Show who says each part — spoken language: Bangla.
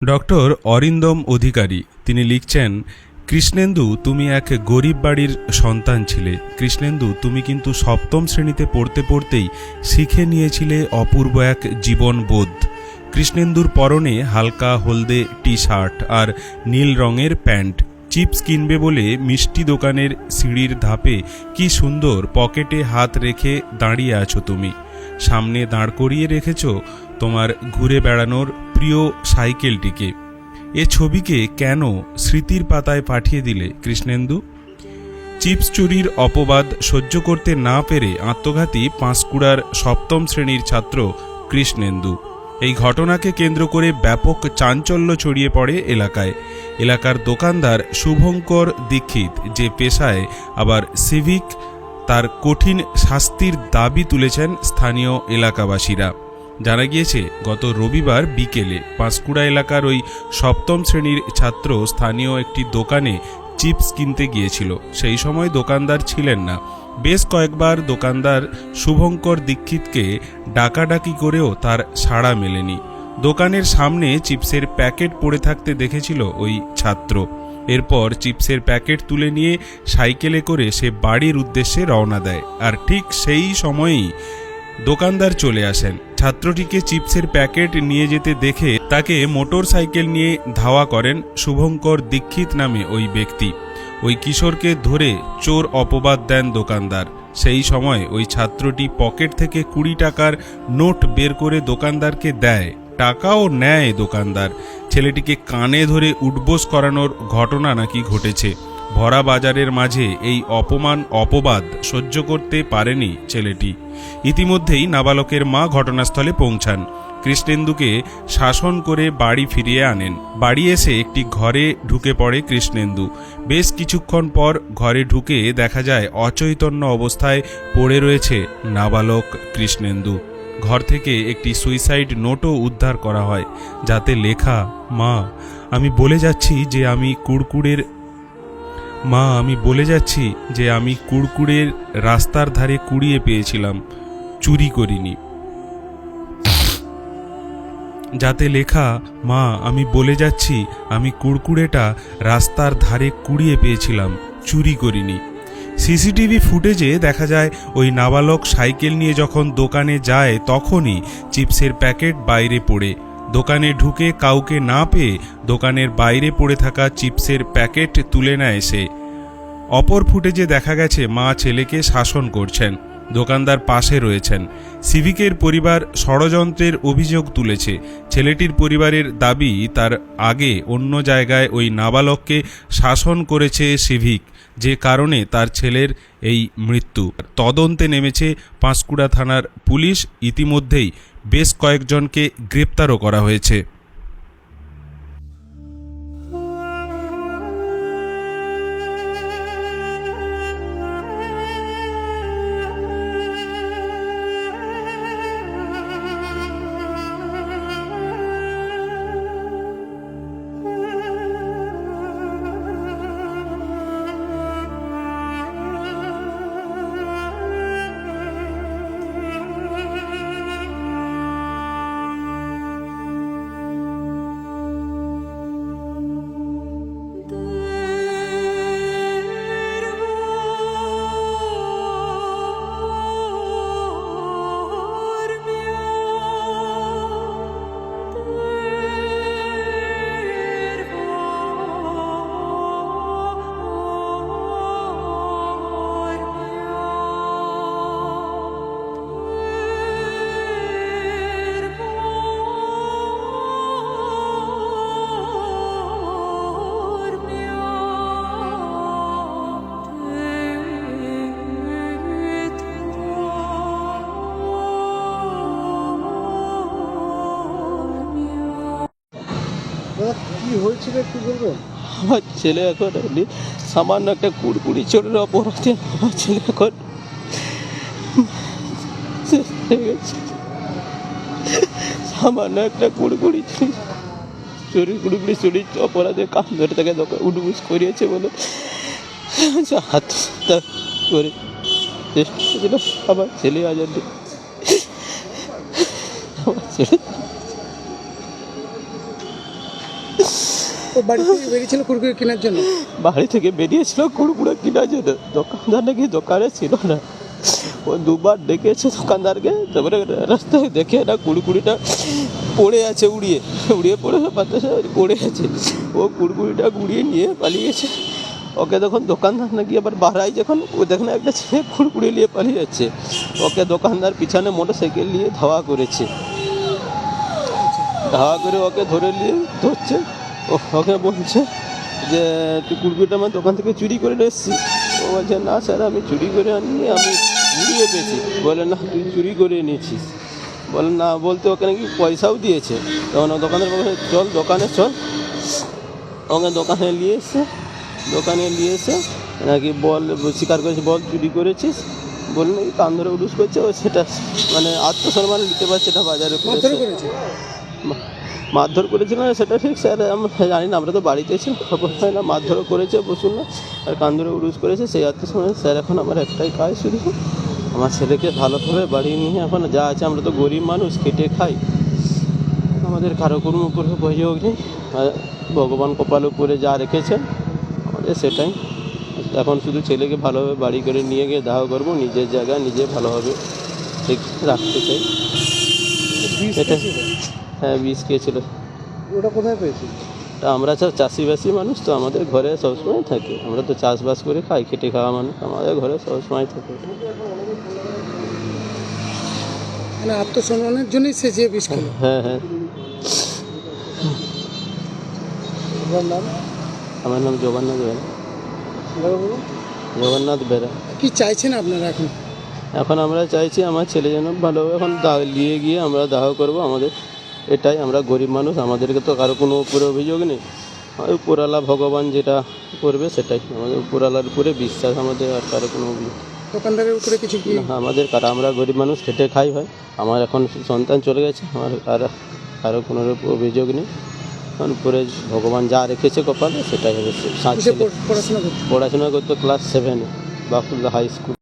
Speaker 1: ডক্টর অরিন্দম অধিকারী তিনি লিখছেন, কৃষ্ণেন্দু তুমি এক গরিব বাড়ির সন্তান ছিলে। কৃষ্ণেন্দু তুমি কিন্তু সপ্তম শ্রেণীতে পড়তে পড়তেই শিখে নিয়েছিলে অপূর্ব এক জীবনবোধ। কৃষ্ণেন্দুর পরনে হালকা হলদে টি শার্ট আর নীল রঙের প্যান্ট। চিপস কিনবে বলে মিষ্টি দোকানের সিঁড়ির ধাপে কি সুন্দর পকেটে হাত রেখে দাঁড়িয়ে আছো তুমি। সামনে দাঁড় করিয়ে রেখেছ তোমার ঘুরে বেড়ানোর প্রিয় সাইকেলটিকে। এ ছবিকে কেন স্মৃতির পাতায় পাঠিয়ে দিলে কৃষ্ণেন্দু? চিপস চুরির অপবাদ সহ্য করতে না পেরে আত্মঘাতী পাঁশকুড়ার সপ্তম শ্রেণীর ছাত্র কৃষ্ণেন্দু। এই ঘটনাকে কেন্দ্র করে ব্যাপক চাঞ্চল্য ছড়িয়ে পড়ে এলাকায়। এলাকার দোকানদার শুভঙ্কর দীক্ষিত যে পেশায় আবার সিভিক, তার কঠিন শাস্তির দাবি তুলেছেন স্থানীয় এলাকাবাসীরা। জানা গিয়েছে গত রবিবার বিকেলে পাঁশকুড়া এলাকার ওই সপ্তম শ্রেণীর ছাত্র স্থানীয় একটি দোকানে চিপস কিনতে গিয়েছিল। সেই সময় দোকানদার ছিলেন না। বেশ কয়েকবার দোকানদার শুভঙ্কর দীক্ষিতকে ডাকাডাকি করেও তার সাড়া মেলেনি। দোকানের সামনে চিপসের প্যাকেট পড়ে থাকতে দেখেছিল ওই ছাত্র। এরপর চিপসের প্যাকেট তুলে নিয়ে সাইকেলে করে সে বাড়ির উদ্দেশ্যে রওনা দেয়। আর ঠিক সেই সময়েই দোকানদার চলে আসেন। ছাত্রটিকে চিপসের প্যাকেট নিয়ে যেতে দেখে তাকে মোটর সাইকেল নিয়ে ধাওয়া করেন শুভঙ্কর দীক্ষিত নামে ওই ব্যক্তি। ওই কিশোরকে ধরে চোর অপবাদ দেন দোকানদার। সেই সময় ওই ছাত্রটি পকেট থেকে 20 টাকার নোট বের করে দোকানদারকে দেয়। টাকাও নেয় দোকানদার। ছেলেটিকে কানে ধরে উঠবোস করানোর ঘটনা নাকি ঘটেছে। ভরা বাজারের মাঝে এই অপমান অপবাদ সহ্য করতে পারেনি ছেলেটি। ইতিমধ্যেই নাবালকের মা ঘটনাস্থলে পৌঁছান। কৃষ্ণেন্দুকে শাসন করে বাড়ি ফিরিয়ে আনেন। বাড়ি এসে একটি ঘরে ঢুকে পড়ে কৃষ্ণেন্দু। বেশ কিছুক্ষণ পর ঘরে ঢুকে দেখা যায় অচৈতন্য অবস্থায় পড়ে রয়েছে নাবালক কৃষ্ণেন্দু। ঘর থেকে একটি সুইসাইড নোটও উদ্ধার করা হয়, যাতে লেখা, মা আমি বলে যাচ্ছি যে আমি কুড়কুড়ের রাস্তার ধারে কুড়িয়ে পেয়েছিলাম, চুরি করিনি। যাতে লেখা, মা আমি বলে যাচ্ছি আমি কুড়কুড়েটা রাস্তার ধারে কুড়িয়ে পেয়েছিলাম, চুরি করিনি। সিসিটিভি ফুটেজে দেখা যায় ওই নাবালক সাইকেল নিয়ে যখন দোকানে যায় তখনই চিপসের প্যাকেট বাইরে পড়ে। দোকানে ঢুকে কাউকে না পেয়ে দোকানের বাইরে পড়ে থাকা চিপসের প্যাকেট তুলে নেয় সে। অপর ফুটেজে দেখা গেছে মা ছেলেকে শাসন করছেন, দোকানদার পাশে রয়েছেন। সিভিকের পরিবার ষড়যন্ত্রের অভিযোগ তুলেছে। ছেলেটির পরিবারের দাবি, তার আগে অন্য জায়গায় ওই নাবালককে শাসন করেছে সিভিক, যে কারণে তার ছেলের এই মৃত্যু। তদন্তে নেমেছে পাঁশকুড়া থানার পুলিশ। ইতিমধ্যেই বেশ কয়েকজনকে গ্রেপ্তারও করা হয়েছে।
Speaker 2: কি হয়েছিল একটু বলবেন?
Speaker 3: আমার ছেলে এখন সামান্য একটা কুড়কুড়ি চোরের অপরাধে আমার ছেলে এখন সামান্য একটা কুড়কুড়ি চুরির অপরাধে কান ধরে তাকে উঠবুস করিয়েছে বলে হাত করে আমার ছেলে আজাদ আমার ছেলে
Speaker 2: ও বাড়ি থেকে বেরিয়েছিল কুরকুরে কেনার জন্য।
Speaker 3: বাড়ি থেকে বেরিয়েছিল কুড়কুড়ে কেনার জন্য, দোকানদার নাকি দোকানে ছিল না। ও দুবার ডেকেছে দোকানদারকে, তারপরে রাস্তায় দেখে না কুড়কুড়িটা পড়ে আছে, উড়িয়ে উড়িয়ে পড়ে বাতাসে পড়ে আছে। ও কুড়কুড়িটা গুড়িয়ে নিয়ে পালিয়ে গেছে। ওকে তখন দোকানদার নাকি আবার বাড়াই, যখন ও দেখে না একটা ছেলে কুড়কুড়ি নিয়ে পালিয়ে যাচ্ছে, ওকে দোকানদার পিছনে মোটর সাইকেল নিয়ে ধাওয়া করেছে। ধাওয়া করে ওকে ধরে নিয়ে ধরছে, ওকে বলছে যে তুই কুড়কুড়িটা আমার দোকান থেকে চুরি করে নিয়ে এসেছিস। ও বলছে না স্যার, আমি চুরি করে আনিনি, আমি ঘুরিয়ে পেয়েছি। বলে না, তুই চুরি করে নিয়েছিস। বলে না, বলতে ওকে নাকি পয়সাও দিয়েছে। তখন ও দোকানের বলে চল দোকানে চল। ওকে দোকানে নিয়ে এসে নাকি বল স্বীকার করেছে, বল চুরি করেছিস। বলে নাকি কান ধরে উডুস করছে। ও সেটা মানে আত্মসম্মান নিতে পারছে না, বাজারে
Speaker 2: মারধর করেছে।
Speaker 3: মারধর করেছিল না সেটা ঠিক স্যার আমরা জানি না, আমরা তো বাড়িতে ছিলাম, খবর হয় না। মারধরও করেছে বসুন না, আর কান ধরে উডুস করেছে। সেই আত্মসম্মান স্যার, এখন আমার একটাই কাজ শুধু আমার ছেলেকে ভালোভাবে বাড়ি নিয়ে, এখন যা আছে, আমরা তো গরিব মানুষ, খেটে খাই, আমাদের কারো কোনো উপরে অভিযোগ নেই। ভগবান কপাল উপরে যা রেখেছেন আমাদের সেটাই। এখন শুধু ছেলেকে ভালোভাবে বাড়ি করে নিয়ে গিয়ে দাহ করবো, নিজের জায়গায় নিজে ভালোভাবে ঠিক রাখতে চাই।
Speaker 2: বিষ
Speaker 3: এটা
Speaker 2: খেয়েছিল?
Speaker 3: হ্যাঁ, বিষ খেয়েছিল।
Speaker 2: ওটা কোথায় পেয়েছিল?
Speaker 3: তা আমরা সব চাষিবাসী মানুষ, তো আমাদের ঘরে সবসময় থাকে। আমরা তো চাষবাস করে খাই, খেটে খাওয়া মানুষ, আমাদের ঘরে সবসময় থাকে।
Speaker 2: মানে আত্মসম্মানের জন্যই সে যে বিষ খেলো।
Speaker 3: হ্যাঁ হ্যাঁ।
Speaker 2: আপনার নাম?
Speaker 3: আমার নাম জগন্নাথ বেরা।
Speaker 2: এবার বলুন।
Speaker 3: জগন্নাথ বেরা।
Speaker 2: কি চাইছেন আপনারা এখন?
Speaker 3: এখন আমরা চাইছি আমার ছেলে যেন ভালো, এখন নিয়ে গিয়ে আমরা দাহ করব। আমাদের এটাই, আমরা গরিব মানুষ, আমাদেরকে তো কারো কোনো উপরে অভিযোগ নেই। উপরওয়ালা ভগবান যেটা করবে সেটাই, আমাদের উপরওয়ালার উপরে বিশ্বাস আমাদের, আর কারো কোনো অভিযোগ
Speaker 2: দোকানদারের উপরে কিছু কি?
Speaker 3: না, আমাদের আমরা গরিব মানুষ, খেটে খাই ভাই। আমার এখন সন্তান চলে গেছে, আমার কারো কোনো অভিযোগ নেই। এখন উপরে ভগবান যা রেখেছে কপালে সেটাই হবে।
Speaker 2: কিসে পড়াশোনা করতে?
Speaker 3: পড়াশোনা করতো ক্লাস 7-এ, বাকুল্লা হাই স্কুল।